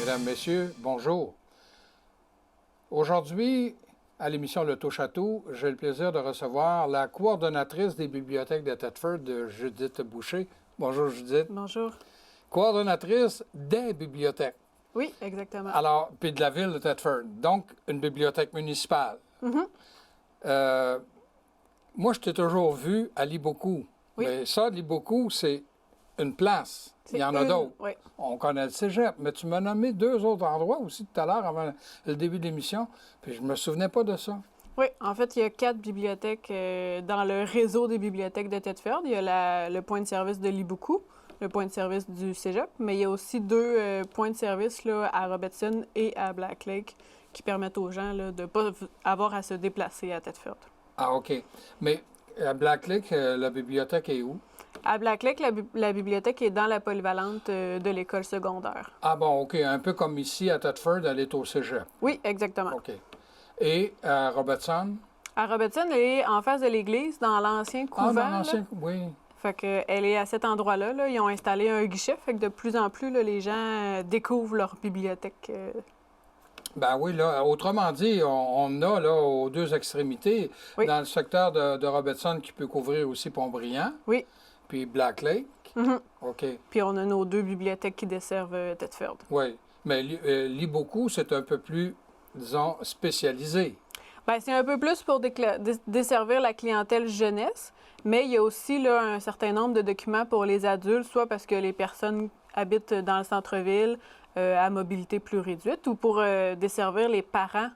Mesdames, Messieurs, bonjour. Aujourd'hui, à l'émission Le Touche-à-tout, j'ai le plaisir de recevoir la coordonnatrice des bibliothèques de Thetford, Judith Boucher. Bonjour, Judith. Bonjour. Coordonnatrice des bibliothèques. Oui, exactement. Alors, puis de la ville de Thetford. Donc, une bibliothèque municipale. Mm-hmm. Moi, je t'ai toujours vu à Liboku. Oui. Mais ça, Liboku, c'est une place. Il y en a d'autres. Oui. On connaît le cégep, mais tu m'as nommé 2 autres endroits aussi tout à l'heure avant le début de l'émission, puis je me souvenais pas de ça. Oui, en fait, il y a 4 bibliothèques dans le réseau des bibliothèques de Thetford. Il y a le point de service de Liboku, le point de service du cégep, mais il y a aussi 2 points de service là, à Robertson et à Black Lake qui permettent aux gens là, de ne pas avoir à se déplacer à Thetford. Ah, OK. Mais à Black Lake, la bibliothèque est où? À Black Lake, la bibliothèque est dans la polyvalente de l'école secondaire. Ah bon, OK. Un peu comme ici à Thetford, elle est au cégep. Oui, exactement. OK. Et à Robertson? À Robertson, elle est en face de l'église, dans l'ancien couvent. Ah, dans l'ancien, oui. Fait que elle est à cet endroit-là. Là. Ils ont installé un guichet. Fait que de plus en plus, là, les gens découvrent leur bibliothèque. Ben oui, là, autrement dit, on a là aux 2 extrémités, Oui. dans le secteur de Robertson qui peut couvrir aussi Pont-Brillant, Oui. puis Black Lake. Mm-hmm. OK. Puis on a nos 2 bibliothèques qui desservent Thetford. Oui. Mais Liboku, c'est un peu plus, disons, spécialisé. Bien, c'est un peu plus pour desservir la clientèle jeunesse, mais il y a aussi là, un certain nombre de documents pour les adultes, soit parce que les personnes habitent dans le centre-ville à mobilité plus réduite, ou pour desservir les parents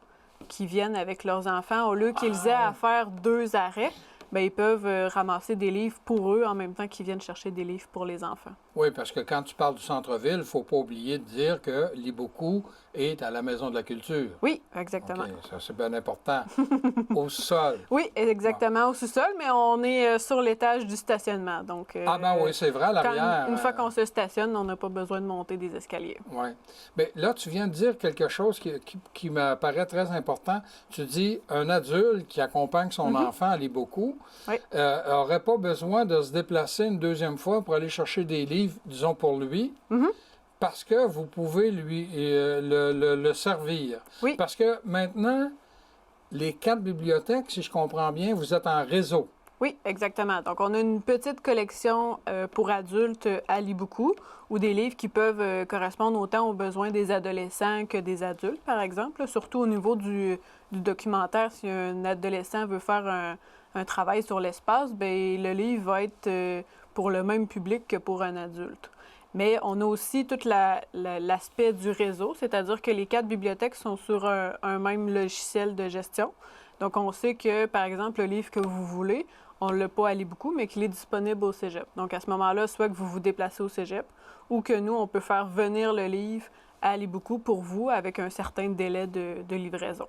qui viennent avec leurs enfants. Au lieu qu'ils aient à faire 2 arrêts, bien, ils peuvent ramasser des livres pour eux en même temps qu'ils viennent chercher des livres pour les enfants. Oui, parce que quand tu parles du centre-ville, il ne faut pas oublier de dire que Liboku est à la Maison de la Culture. Oui, exactement. OK, ça c'est bien important. Au sol. Oui, exactement, au sous-sol, mais on est sur l'étage du stationnement. Donc, Ah ben oui, c'est vrai, à l'arrière. Une fois qu'on se stationne, on n'a pas besoin de monter des escaliers. Oui. Mais là, tu viens de dire quelque chose qui me paraît très important. Tu dis un adulte qui accompagne son enfant à Liboku n'aurait pas besoin de se déplacer une 2e fois pour aller chercher des livres, disons pour lui, parce que vous pouvez lui le servir. Oui. Parce que maintenant, les 4 bibliothèques, si je comprends bien, vous êtes en réseau. Oui, exactement. Donc, on a une petite collection pour adultes à Liboku, ou des livres qui peuvent correspondre autant aux besoins des adolescents que des adultes, par exemple. Là, surtout au niveau du documentaire, si un adolescent veut faire un travail sur l'espace, bien, le livre va être pour le même public que pour un adulte. Mais on a aussi tout l'aspect du réseau, c'est-à-dire que les 4 bibliothèques sont sur un même logiciel de gestion. Donc, on sait que, par exemple, le livre que vous voulez, on ne l'a pas à Liboku, mais qu'il est disponible au cégep. Donc, à ce moment-là, soit que vous vous déplacez au cégep ou que nous, on peut faire venir le livre à Liboku pour vous avec un certain délai de livraison.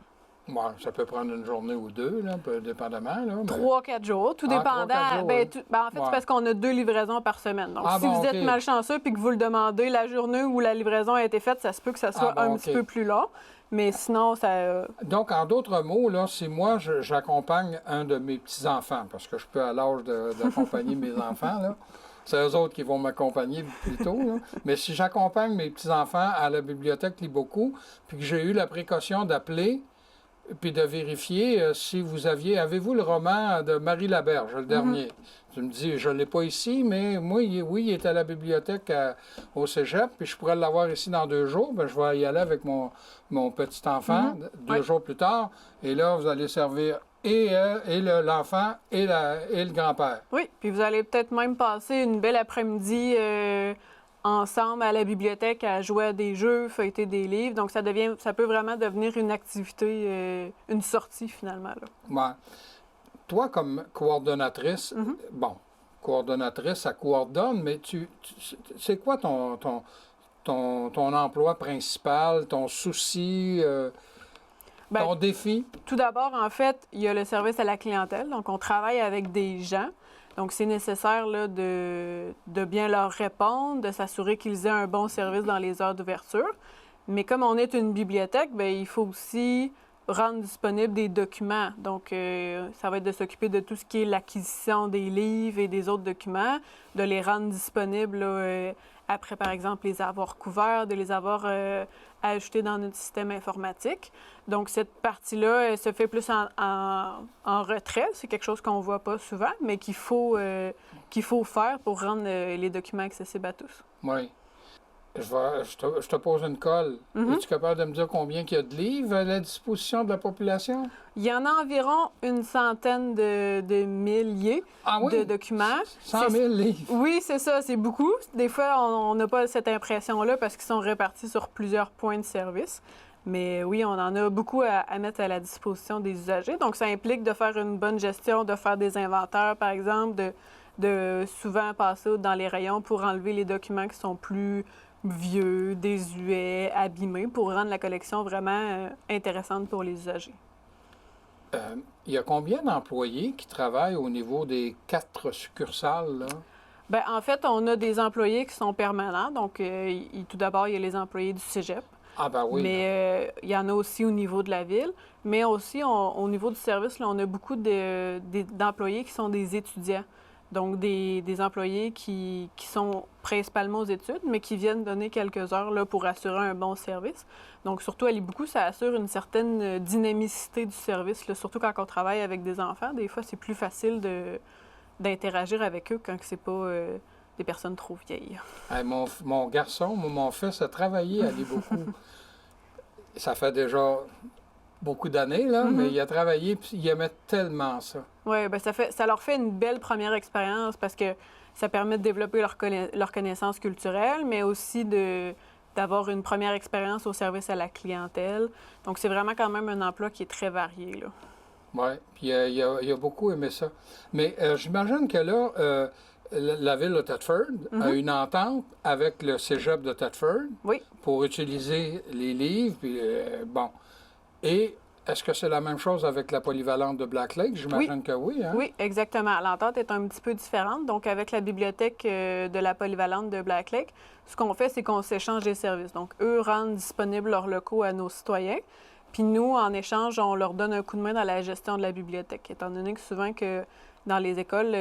Ouais, ça peut prendre une journée ou 2, là, dépendamment. 3-4 jours, tout dépendant. 3-4 jours, en fait, ouais. c'est parce qu'on a 2 livraisons par semaine. Donc, si vous êtes malchanceux et que vous le demandez la journée où la livraison a été faite, ça se peut que ça soit un petit peu plus long. Mais sinon, ça... Donc, en d'autres mots, là, si moi, j'accompagne un de mes petits-enfants, parce que je peux à l'âge d'accompagner mes enfants, là, c'est eux autres qui vont m'accompagner plutôt. Là. Mais si j'accompagne mes petits-enfants à la bibliothèque Liboku, puis que j'ai eu la précaution d'appeler, puis de vérifier si vous avez-vous le roman de Marie Laberge, le dernier? Tu me dis, je ne l'ai pas ici, mais moi, oui, il est à la bibliothèque au cégep, puis je pourrais l'avoir ici dans 2 jours. Bien, je vais y aller avec mon petit-enfant 2 jours plus tard. Et là, vous allez servir et l'enfant et le grand-père. Oui, puis vous allez peut-être même passer une belle après-midi ensemble à la bibliothèque à jouer à des jeux, feuilleter des livres. Donc, ça peut vraiment devenir une activité, une sortie finalement. Là. Ouais. Toi, comme coordonnatrice, coordonnatrice, ça coordonne, mais c'est quoi ton emploi principal, ton souci, ton défi? Tout d'abord, en fait, il y a le service à la clientèle. Donc, on travaille avec des gens. Donc, c'est nécessaire là, de bien leur répondre, de s'assurer qu'ils aient un bon service dans les heures d'ouverture. Mais comme on est une bibliothèque, bien, il faut aussi rendre disponibles des documents. Donc, ça va être de s'occuper de tout ce qui est l'acquisition des livres et des autres documents, de les rendre disponibles là, après, par exemple, les avoir couverts, de les avoir ajoutés dans notre système informatique. Donc, cette partie-là, elle se fait plus en retrait. C'est quelque chose qu'on ne voit pas souvent, mais qu'il faut faire pour rendre les documents accessibles à tous. Oui. Je te pose une colle. Es-tu capable de me dire combien il y a de livres à la disposition de la population? Il y en a environ une centaine de milliers de documents. 100 000 livres? Oui, c'est ça, c'est beaucoup. Des fois, on n'a pas cette impression-là parce qu'ils sont répartis sur plusieurs points de service. Mais oui, on en a beaucoup à mettre à la disposition des usagers. Donc, ça implique de faire une bonne gestion, de faire des inventaires, par exemple, de souvent passer dans les rayons pour enlever les documents qui sont plus vieux, désuets, abîmés, pour rendre la collection vraiment intéressante pour les usagers. Il y a combien d'employés qui travaillent au niveau des 4 succursales, là? Bien, en fait, on a des employés qui sont permanents. Donc, tout d'abord, il y a les employés du cégep. Ah ben oui. Mais il y en a aussi au niveau de la ville. Mais aussi, au niveau du service, là, on a beaucoup d'employés qui sont des étudiants. Donc, des employés qui sont principalement aux études, mais qui viennent donner quelques heures là, pour assurer un bon service. Donc, surtout à l'IBOUCOU, ça assure une certaine dynamicité du service. Là. Surtout quand on travaille avec des enfants, des fois, c'est plus facile d'interagir avec eux quand c'est pas des personnes trop vieilles. Hey, mon garçon, mon fils a travaillé à l'IBOUCOU. Ça fait déjà beaucoup d'années, là, mais il a travaillé puis il aimait tellement ça. Oui, bien, ça leur fait une belle première expérience parce que ça permet de développer leur connaissance culturelle, mais aussi d'avoir une première expérience au service à la clientèle. Donc, c'est vraiment quand même un emploi qui est très varié, là. Oui, puis il a beaucoup aimé ça. Mais j'imagine que là, la ville de Thetford a une entente avec le cégep de Thetford pour utiliser les livres, puis bon. Et est-ce que c'est la même chose avec la polyvalente de Black Lake? J'imagine que oui, hein? Oui, exactement. L'entente est un petit peu différente. Donc, avec la bibliothèque de la polyvalente de Black Lake, ce qu'on fait, c'est qu'on s'échange des services. Donc, eux rendent disponibles leurs locaux à nos citoyens. Puis nous, en échange, on leur donne un coup de main dans la gestion de la bibliothèque, étant donné que souvent que dans les écoles,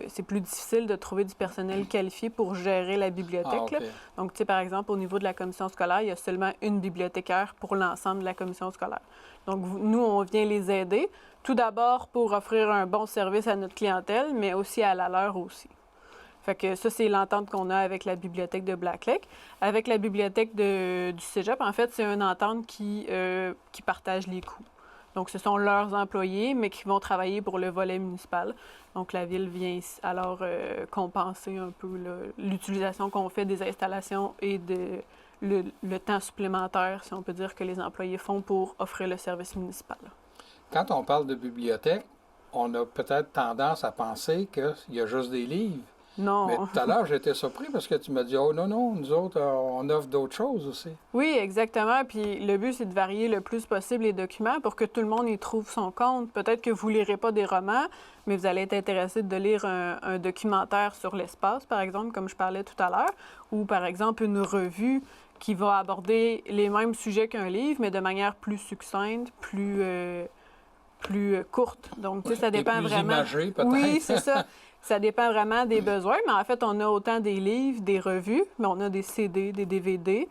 c'est plus difficile de trouver du personnel qualifié pour gérer la bibliothèque. Ah, okay. Donc, tu sais, par exemple, au niveau de la commission scolaire, il y a seulement une bibliothécaire pour l'ensemble de la commission scolaire. Donc, nous, on vient les aider, tout d'abord pour offrir un bon service à notre clientèle, mais aussi à la leur aussi. Fait que ça, c'est l'entente qu'on a avec la bibliothèque de Black Lake. Avec la bibliothèque du cégep, en fait, c'est une entente qui partage les coûts. Donc, ce sont leurs employés, mais qui vont travailler pour le volet municipal. Donc, la Ville vient alors compenser un peu l'utilisation qu'on fait des installations et le temps supplémentaire, si on peut dire, que les employés font pour offrir le service municipal. Quand on parle de bibliothèque, on a peut-être tendance à penser qu'il y a juste des livres. Non. Mais tout à l'heure, j'étais surpris parce que tu m'as dit « Oh non, non, nous autres, on offre d'autres choses aussi. » Oui, exactement. Puis le but, c'est de varier le plus possible les documents pour que tout le monde y trouve son compte. Peut-être que vous ne lirez pas des romans, mais vous allez être intéressé de lire un documentaire sur l'espace, par exemple, comme je parlais tout à l'heure, ou par exemple une revue qui va aborder les mêmes sujets qu'un livre, mais de manière plus succincte, plus courte. Donc, tu sais, ça dépend plus vraiment. Imagé, peut-être. Oui, c'est ça. Ça dépend vraiment des besoins, mais en fait, on a autant des livres, des revues, mais on a des CD, des DVD.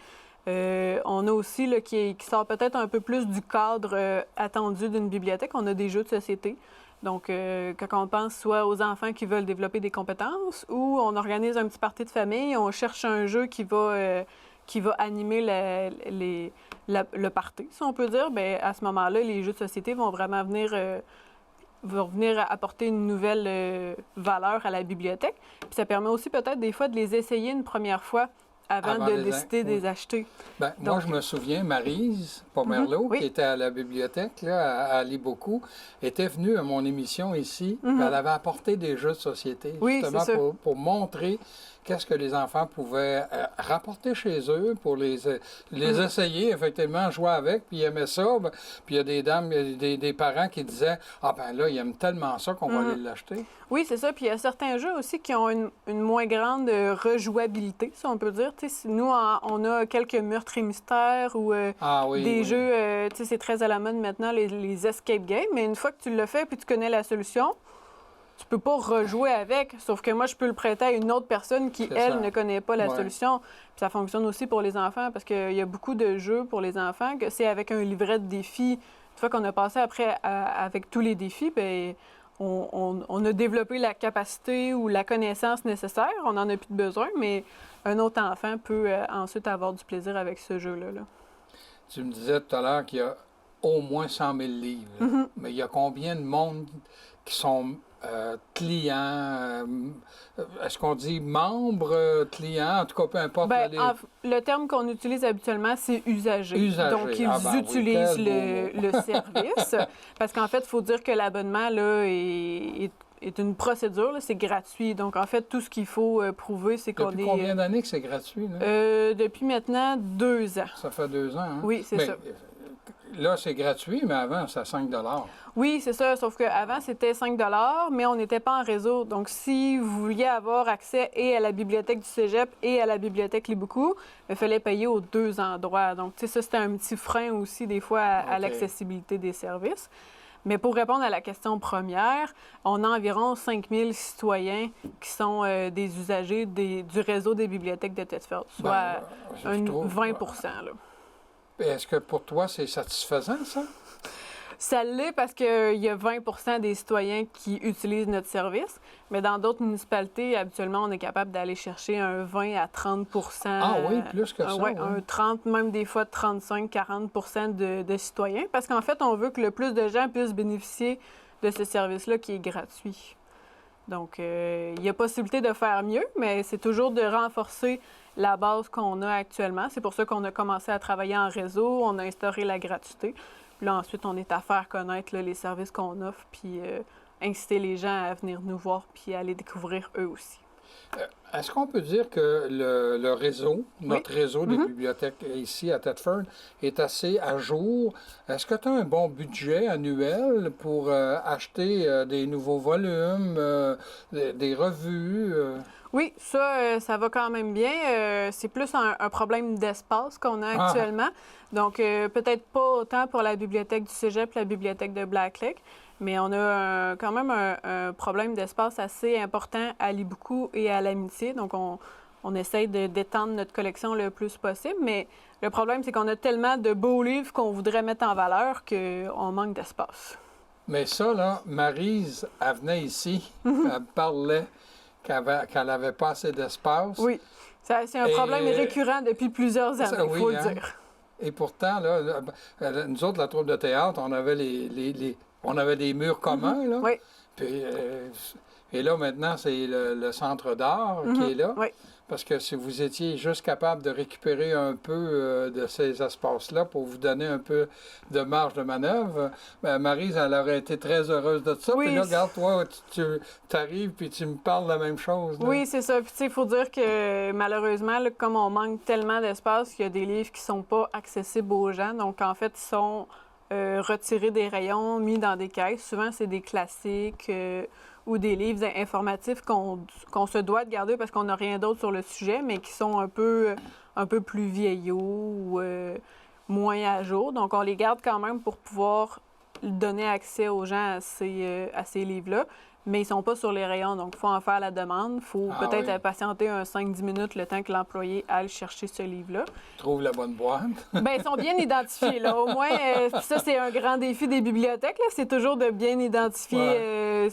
On a aussi là, qui sort peut-être un peu plus du cadre attendu d'une bibliothèque. On a des jeux de société. Donc, quand on pense soit aux enfants qui veulent développer des compétences ou on organise un petit party de famille, on cherche un jeu qui va animer le party, si on peut dire, bien, à ce moment-là, les jeux de société vont vraiment venir apporter une nouvelle valeur à la bibliothèque. Puis ça permet aussi peut-être des fois de les essayer une première fois avant de décider de les acheter. Bien, moi, je me souviens, Maryse Pomerleau, qui était à la bibliothèque, là, à l'IBOUCOU, était venue à mon émission ici. Elle avait apporté des jeux de société, justement pour montrer qu'est-ce que les enfants pouvaient rapporter chez eux pour les essayer, effectivement, jouer avec, puis ils aimaient ça. Puis il y a des dames, des parents qui disaient « Ah ben là, ils aiment tellement ça qu'on va aller l'acheter. » Oui, c'est ça. Puis il y a certains jeux aussi qui ont une moins grande rejouabilité, si on peut dire. Si nous, on a quelques meurtres et mystères ou des jeux, c'est très à la mode maintenant, les escape games, mais une fois que tu l'as fait puis tu connais la solution, tu peux pas rejouer avec. Sauf que moi, je peux le prêter à une autre personne qui, elle, ne connaît pas la solution. Puis ça fonctionne aussi pour les enfants parce qu'il y a beaucoup de jeux pour les enfants que c'est avec un livret de défis. Une fois qu'on a passé après avec tous les défis, bien, on a développé la capacité ou la connaissance nécessaire. On n'en a plus de besoin, mais un autre enfant peut ensuite avoir du plaisir avec ce jeu-là. Là. Tu me disais tout à l'heure qu'il y a au moins 100 000 livres. Mais il y a combien de monde qui sont clients? Est-ce qu'on dit membres, clients? En tout cas, peu importe. Bien, le terme qu'on utilise habituellement, c'est usager. Donc, ils utilisent le service. Parce qu'en fait, il faut dire que l'abonnement là, est une procédure, c'est gratuit. Donc, en fait, tout ce qu'il faut prouver, c'est qu'on est... Depuis combien d'années que c'est gratuit? Là? Depuis maintenant 2 ans. Ça fait 2 ans, hein? Oui, c'est ça. Là, c'est gratuit, mais avant, c'est à 5 $. Oui, c'est ça. Sauf qu'avant, c'était 5 $, mais on n'était pas en réseau. Donc, si vous vouliez avoir accès et à la bibliothèque du Cégep et à la bibliothèque Liboukou, il fallait payer aux 2 endroits. Donc, tu sais, ça, c'était un petit frein aussi, des fois, à l'accessibilité des services. Mais pour répondre à la question première, on a environ 5 000 citoyens qui sont des usagers du réseau des bibliothèques de Thetford, soit 20 là. Est-ce que pour toi, c'est satisfaisant, ça? Ça l'est parce qu'il y a 20 des citoyens qui utilisent notre service, mais dans d'autres municipalités, habituellement, on est capable d'aller chercher un 20 à 30 Ah oui, plus que ça. Oui, un 30, même des fois 35-40 de citoyens, parce qu'en fait, on veut que le plus de gens puissent bénéficier de ce service-là qui est gratuit. Donc, il y a possibilité de faire mieux, mais c'est toujours de renforcer la base qu'on a actuellement. C'est pour ça qu'on a commencé à travailler en réseau, on a instauré la gratuité. Puis là, ensuite, on est à faire connaître là, les services qu'on offre, puis inciter les gens à venir nous voir, puis à les découvrir eux aussi. Est-ce qu'on peut dire que le réseau, notre réseau des bibliothèques ici à Thetford, est assez à jour? Est-ce que tu as un bon budget annuel pour acheter des nouveaux volumes, des revues? Oui, ça va quand même bien. C'est plus un problème d'espace qu'on a actuellement. Donc, peut-être pas autant pour la bibliothèque du Cégep, la bibliothèque de Black Lake, mais on a quand même un problème d'espace assez important à Liboukou et à l'Amitié. Donc, on essaye d'étendre notre collection le plus possible, mais le problème, c'est qu'on a tellement de beaux livres qu'on voudrait mettre en valeur qu'on manque d'espace. Mais ça, là, Maryse, elle venait ici, elle parlait qu'elle n'avait pas assez d'espace. Oui, c'est un problème récurrent depuis plusieurs années, il faut le dire. Et pourtant, là, nous autres, la troupe de théâtre, on avait on avait des murs communs, là. Oui. Puis, et là, maintenant, c'est le centre d'art qui est là. Oui. Parce que si vous étiez juste capable de récupérer un peu de ces espaces-là pour vous donner un peu de marge de manœuvre, Maryse, elle aurait été très heureuse de ça. Oui. Puis là, regarde, toi, tu arrives puis tu me parles de la même chose. Là. Oui, c'est ça. Puis, tu sais, il faut dire que malheureusement, là, comme on manque tellement d'espace, il y a des livres qui ne sont pas accessibles aux gens. Donc, en fait, ils sont retirés des rayons, mis dans des caisses. Souvent, c'est des classiques ou des livres informatifs qu'on se doit de garder parce qu'on n'a rien d'autre sur le sujet, mais qui sont un peu plus vieillots ou moins à jour. Donc, on les garde quand même pour pouvoir donner accès aux gens à ces livres-là. Mais ils ne sont pas sur les rayons, donc il faut en faire la demande. Il faut peut-être patienter un 5-10 minutes le temps que l'employé aille chercher ce livre-là. Trouve la bonne boîte. Bien, ils sont bien identifiés, là. Au moins, ça, c'est un grand défi des bibliothèques, là. C'est toujours de bien identifier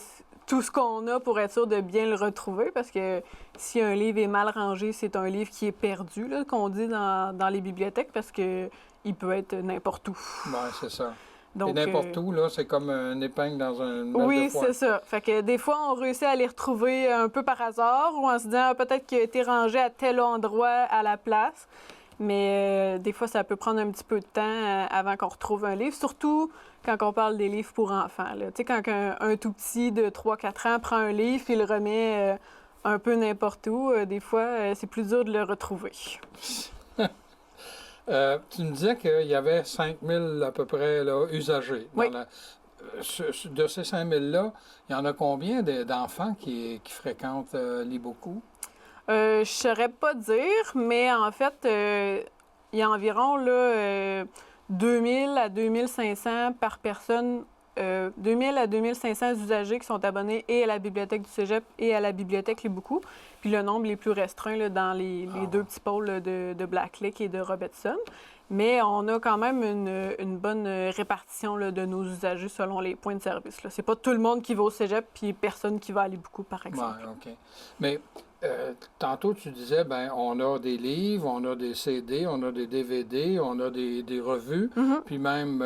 tout ce qu'on a pour être sûr de bien le retrouver, parce que si un livre est mal rangé, c'est un livre qui est perdu, là, qu'on dit dans les bibliothèques, parce qu'il peut être n'importe où. Oui, c'est ça. Donc, et n'importe où, là, c'est comme une épingle dans une balle oui, de foin. c'est ça. Fait que des fois, on réussit à les retrouver un peu par hasard ou en se disant peut-être qu'il a été rangé à tel endroit à la place. Mais des fois, ça peut prendre un petit peu de temps avant qu'on retrouve un livre, surtout quand on parle des livres pour enfants. Tu sais, quand un tout petit de 3-4 ans prend un livre, il le remet un peu n'importe où. Des fois, c'est plus dur de le retrouver. Tu me disais qu'il y avait 5000 à peu près là, usagers. Oui. De ces 5000-là, il y en a combien d'enfants qui fréquentent l'Iboku? Je ne saurais pas dire, mais en fait, il y a environ là, 2000 à 2500 par personne. 2000 à 2500 usagers qui sont abonnés et à la bibliothèque du Cégep et à la bibliothèque Liboku. Puis le nombre les plus restreint là, dans les deux petits pôles là, de Black Lake et de Robertson. Mais on a quand même une bonne répartition là, de nos usagers selon les points de service. C'est pas tout le monde qui va au Cégep puis personne qui va à Liboku, par exemple. Ouais, OK. Mais tantôt, tu disais, ben on a des livres, on a des CD, on a des DVD, on a des revues, puis même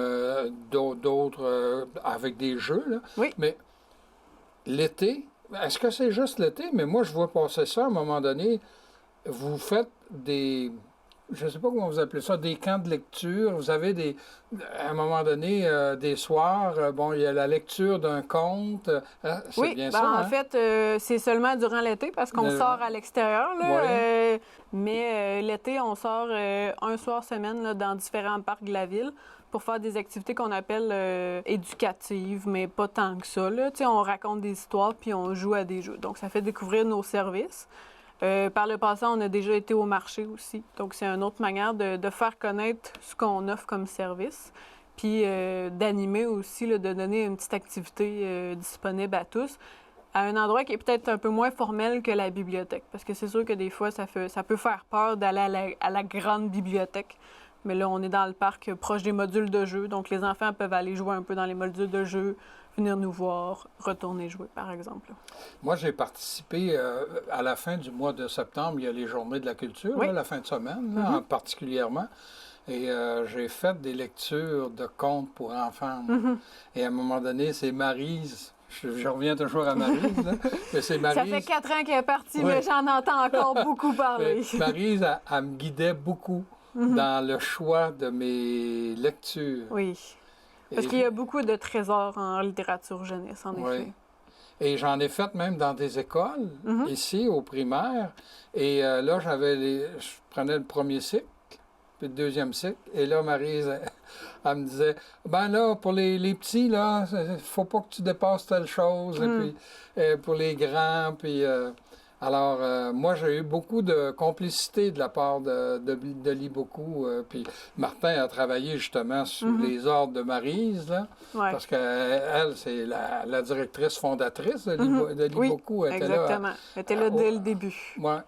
d'autres avec des jeux. Là. Oui. Mais l'été, est-ce que c'est juste l'été? Mais moi, je vois passer ça à un moment donné. Vous faites je ne sais pas comment vous appelez ça, des camps de lecture. Vous avez à un moment donné, des soirs, bon, il y a la lecture d'un conte. C'est bien ça, en hein? fait, c'est seulement durant l'été parce qu'on sort à l'extérieur. Là, mais l'été, on sort un soir semaine là, dans différents parcs de la ville pour faire des activités qu'on appelle éducatives, mais pas tant que ça. Là. On raconte des histoires puis on joue à des jeux. Donc, ça fait découvrir nos services. Par le passé, on a déjà été au marché aussi. Donc, c'est une autre manière de faire connaître ce qu'on offre comme service. Puis d'animer aussi, là, de donner une petite activité disponible à tous, à un endroit qui est peut-être un peu moins formel que la bibliothèque. Parce que c'est sûr que des fois, ça peut faire peur d'aller à la grande bibliothèque. Mais là, on est dans le parc proche des modules de jeu. Donc, les enfants peuvent aller jouer un peu dans les modules de jeu, venir nous voir, retourner jouer, par exemple. Moi, j'ai participé à la fin du mois de septembre, il y a les Journées de la culture, là, la fin de semaine, là, particulièrement. Et j'ai fait des lectures de contes pour enfants. Et à un moment donné, c'est Maryse. Je reviens toujours à Maryse, là. Mais c'est Maryse. Ça fait 4 ans qu'elle est partie, mais j'en entends encore beaucoup parler. Maryse, elle me guidait beaucoup dans le choix de mes lectures. Oui. Parce qu'il y a beaucoup de trésors en littérature jeunesse, en effet. Et j'en ai fait même dans des écoles, ici, au primaire. Et là, je prenais le premier cycle, puis le deuxième cycle. Et là, Maryse, elle me disait, ben là, pour les petits, là, il faut pas que tu dépasses telle chose. Et puis, pour les grands, puis... Alors, moi, j'ai eu beaucoup de complicité de la part de l'Iboku. Puis Martin a travaillé justement sur les ordres de Maryse, là, parce qu'elle, c'est la directrice fondatrice de l'Iboku. Oui, exactement. Elle était là dès le début. Ouais.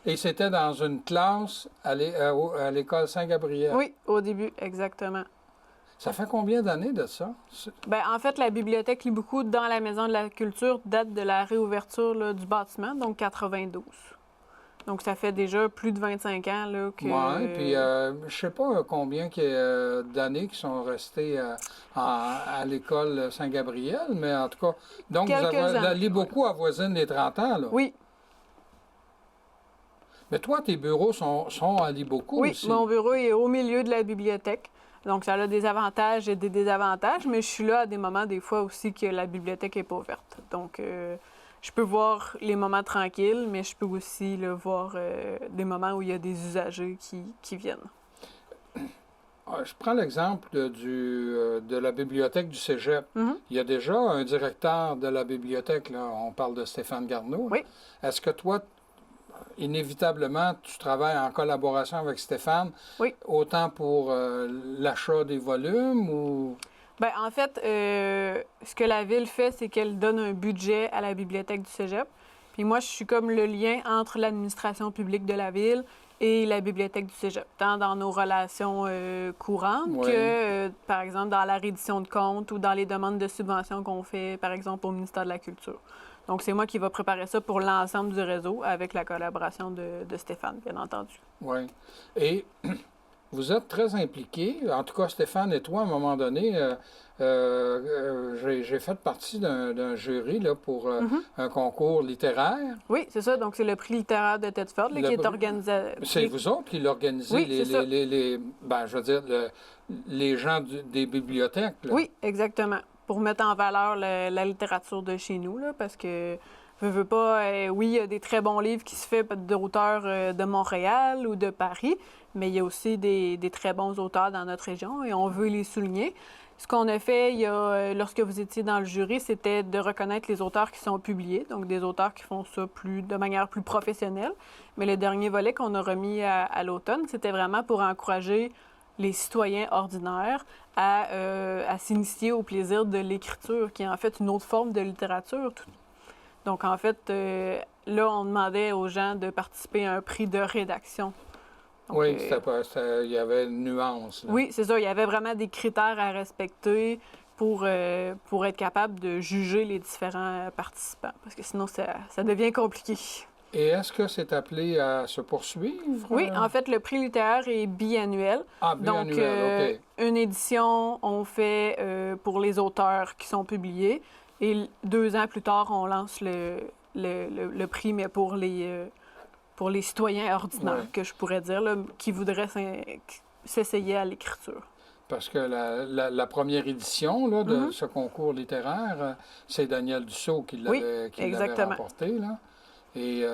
Et c'était dans une classe à l'école Saint-Gabriel. Oui, au début, exactement. Ça fait combien d'années de ça? Bien, en fait, la bibliothèque Liboku dans la Maison de la Culture date de la réouverture là, du bâtiment, donc 92. Donc, ça fait déjà plus de 25 ans là, que... Oui, puis je sais pas combien d'années qui sont restées à l'école Saint-Gabriel, mais en tout cas... Donc, l'Iboku avoisine les 30 ans, là? Oui. Mais toi, tes bureaux sont à l'Iboku aussi? Oui, mon bureau est au milieu de la bibliothèque. Donc, ça a des avantages et des désavantages, mais je suis là à des moments, des fois aussi, que la bibliothèque n'est pas ouverte. Donc, je peux voir les moments tranquilles, mais je peux aussi là, voir des moments où il y a des usagers qui viennent. Je prends l'exemple de la bibliothèque du Cégep. Il y a déjà un directeur de la bibliothèque, là. On parle de Stéphane Garneau. Oui. Est-ce que toi, inévitablement, tu travailles en collaboration avec Stéphane, autant pour l'achat des volumes ou... Bien, en fait, ce que la Ville fait, c'est qu'elle donne un budget à la bibliothèque du Cégep. Puis moi, je suis comme le lien entre l'administration publique de la Ville et la bibliothèque du Cégep, tant dans nos relations courantes que, par exemple, dans la reddition de comptes ou dans les demandes de subventions qu'on fait, par exemple, au ministère de la Culture. Donc, c'est moi qui va préparer ça pour l'ensemble du réseau avec la collaboration de Stéphane, bien entendu. Oui. Et vous êtes très impliqués. En tout cas, Stéphane et toi, à un moment donné, j'ai fait partie d'un jury là, pour un concours littéraire. Oui, c'est ça. Donc, c'est le prix littéraire de Thetford qui est organisé. C'est vous autres qui l'organisez, je veux dire, les gens des bibliothèques. Là. Oui, exactement. Pour mettre en valeur la littérature de chez nous, là, parce que Veux pas, oui, il y a des très bons livres qui se font d'auteurs de Montréal ou de Paris, mais il y a aussi des très bons auteurs dans notre région et on veut les souligner. Ce qu'on a fait lorsque vous étiez dans le jury, c'était de reconnaître les auteurs qui sont publiés, donc des auteurs qui font ça de manière plus professionnelle. Mais le dernier volet qu'on a remis à l'automne, c'était vraiment pour encourager les citoyens ordinaires à s'initier au plaisir de l'écriture, qui est en fait une autre forme de littérature. Donc, en fait, là, on demandait aux gens de participer à un prix de rédaction. Donc, oui, il y avait une nuance. Là. Oui, c'est ça. Il y avait vraiment des critères à respecter pour être capable de juger les différents participants, parce que sinon, ça devient compliqué. Et est-ce que c'est appelé à se poursuivre? Oui, en fait, le prix littéraire est biannuel. Ah, biannuel, OK. Une édition, on fait pour les auteurs qui sont publiés. Et 2 ans plus tard, on lance le prix, mais pour les citoyens ordinaires, que je pourrais dire, là, qui voudraient s'essayer à l'écriture. Parce que la première édition là, de ce concours littéraire, c'est Daniel Dussault qui l'avait remporté. Là. Et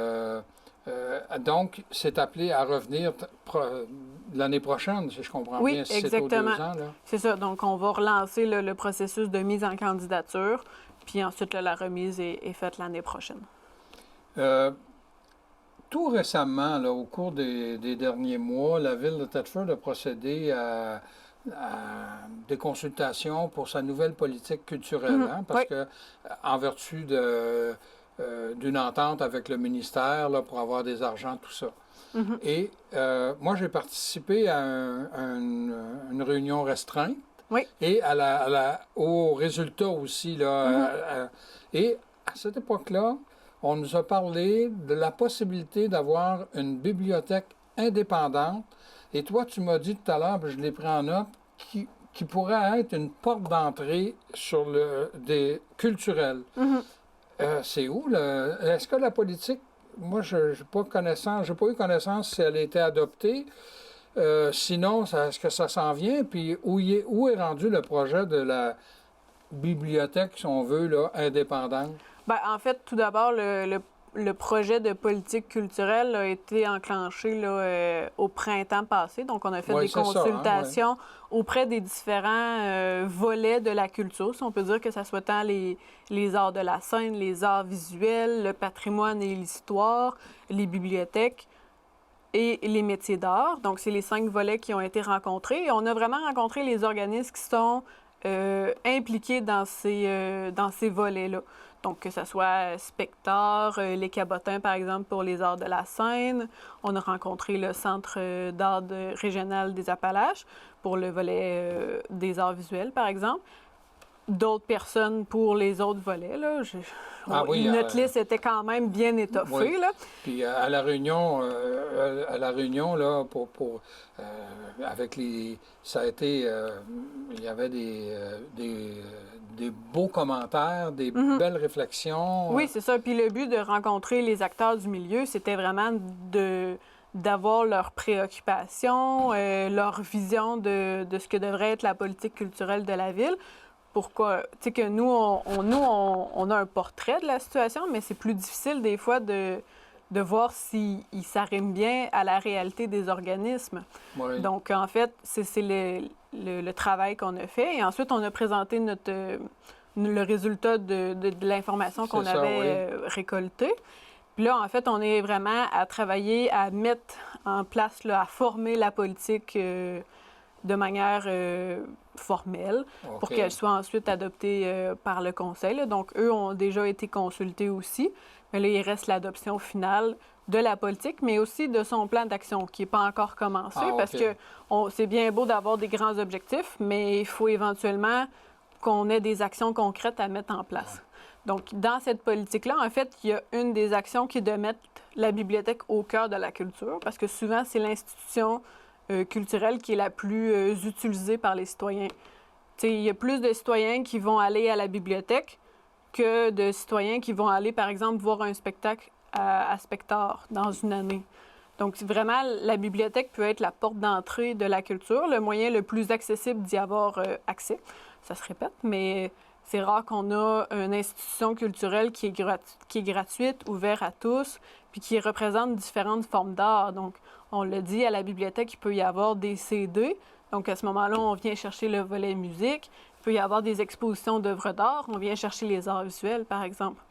donc, c'est appelé à revenir l'année prochaine, si je comprends bien, si c'est aux 2 ans. Là. C'est ça. Donc, on va relancer le processus de mise en candidature, puis ensuite, là, la remise est faite l'année prochaine. Tout récemment, là, au cours des derniers mois, la Ville de Thetford a procédé à des consultations pour sa nouvelle politique culturelle, parce que, en vertu d'une entente avec le ministère là, pour avoir des argents, tout ça. Et moi, j'ai participé à une réunion restreinte et au résultat aussi. Là, et à cette époque-là, on nous a parlé de la possibilité d'avoir une bibliothèque indépendante. Et toi, tu m'as dit tout à l'heure, puis je l'ai pris en note, qui pourrait être une porte d'entrée sur des culturels. C'est où? Est-ce que la politique, moi, je n'ai pas eu connaissance si elle a été adoptée. Sinon, est-ce que ça s'en vient? Puis où est rendu le projet de la bibliothèque, si on veut, là, indépendante? Bien, en fait, tout d'abord, le projet de politique culturelle a été enclenché là, au printemps passé. Donc, on a fait des consultations auprès des différents volets de la culture. Si on peut dire que ça soit tant les arts de la scène, les arts visuels, le patrimoine et l'histoire, les bibliothèques et les métiers d'art. Donc, c'est les 5 volets qui ont été rencontrés. Et on a vraiment rencontré les organismes qui sont impliqués dans ces volets-là. Donc, que ce soit Spector, les Cabotins, par exemple, pour les arts de la scène. On a rencontré le Centre d'art régional des Appalaches pour le volet des arts visuels, par exemple. D'autres personnes pour les autres volets. Là. Notre liste était quand même bien étoffée. Oui. Là. Puis à la réunion, là, avec ça a été, il y avait des beaux commentaires, des belles réflexions. Oui, c'est ça. Puis le but de rencontrer les acteurs du milieu, c'était vraiment d'avoir leurs préoccupations, leur vision de ce que devrait être la politique culturelle de la ville. Pourquoi? Tu sais que nous, on a un portrait de la situation, mais c'est plus difficile des fois de voir si ça rime bien à la réalité des organismes. Oui. Donc, en fait, c'est le travail qu'on a fait. Et ensuite, on a présenté le résultat de l'information qu'on avait récoltée. Puis là, en fait, on est vraiment à travailler, à mettre en place, là, à former la politique de manière formelle pour qu'elle soit ensuite adoptée par le Conseil. Là. Donc, eux ont déjà été consultés aussi. Mais là, il reste l'adoption finale de la politique, mais aussi de son plan d'action qui n'est pas encore commencé parce que c'est bien beau d'avoir des grands objectifs, mais il faut éventuellement qu'on ait des actions concrètes à mettre en place. Donc, dans cette politique-là, en fait, il y a une des actions qui est de mettre la bibliothèque au cœur de la culture parce que souvent, c'est l'institution culturelle qui est la plus utilisée par les citoyens. T'sais, il y a plus de citoyens qui vont aller à la bibliothèque que de citoyens qui vont aller, par exemple, voir un spectacle à Spector dans une année. Donc, vraiment, la bibliothèque peut être la porte d'entrée de la culture, le moyen le plus accessible d'y avoir accès. Ça se répète, mais C'est rare qu'on a une institution culturelle qui est gratuite, ouverte à tous, puis qui représente différentes formes d'art. Donc, on l'a dit, à la bibliothèque, il peut y avoir des CD. Donc, à ce moment-là, on vient chercher le volet musique. Il peut y avoir des expositions d'œuvres d'art. On vient chercher les arts visuels, par exemple.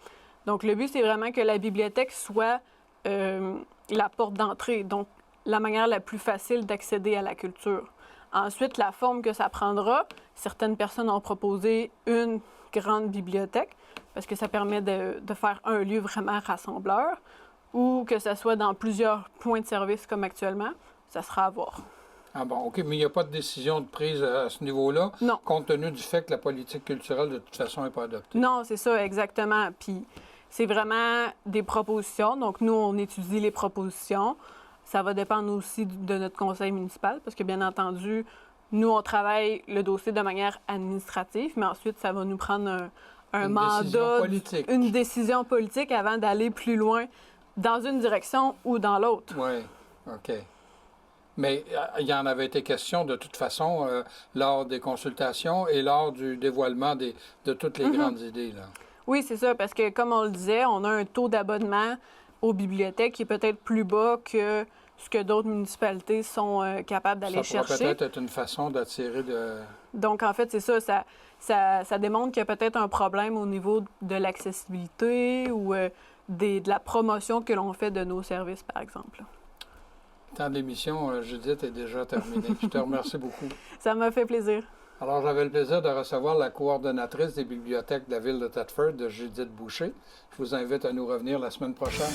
Donc, le but, c'est vraiment que la bibliothèque soit la porte d'entrée, donc la manière la plus facile d'accéder à la culture. Ensuite, la forme que ça prendra, certaines personnes ont proposé une grande bibliothèque parce que ça permet de faire un lieu vraiment rassembleur, ou que ça soit dans plusieurs points de service comme actuellement, ça sera à voir. Ah bon, OK, mais il n'y a pas de décision de prise à ce niveau-là, Non. compte tenu du fait que la politique culturelle, de toute façon, n'est pas adoptée. Non, c'est ça, exactement. Puis c'est vraiment des propositions. Donc, nous, on étudie les propositions. Ça va dépendre aussi de notre conseil municipal, parce que, bien entendu, nous, on travaille le dossier de manière administrative, mais ensuite, ça va nous prendre un mandat, décision politique. une décision politique avant d'aller plus loin dans une direction ou dans l'autre. Oui, OK. Mais il y en avait été question de toute façon lors des consultations et lors du dévoilement de toutes les grandes idées, là. Oui, c'est ça, parce que comme on le disait, on a un taux d'abonnement aux bibliothèques qui est peut-être plus bas que ce que d'autres municipalités sont capables d'aller chercher. Ça pourrait peut-être être une façon d'attirer de... Donc, en fait, c'est ça. Ça démontre qu'il y a peut-être un problème au niveau de l'accessibilité ou de la promotion que l'on fait de nos services, par exemple. Le temps de l'émission, Judith, est déjà terminé. Je te remercie beaucoup. Ça m'a fait plaisir. Alors, j'avais le plaisir de recevoir la coordonnatrice des bibliothèques de la ville de Thetford, Judith Boucher. Je vous invite à nous revenir la semaine prochaine.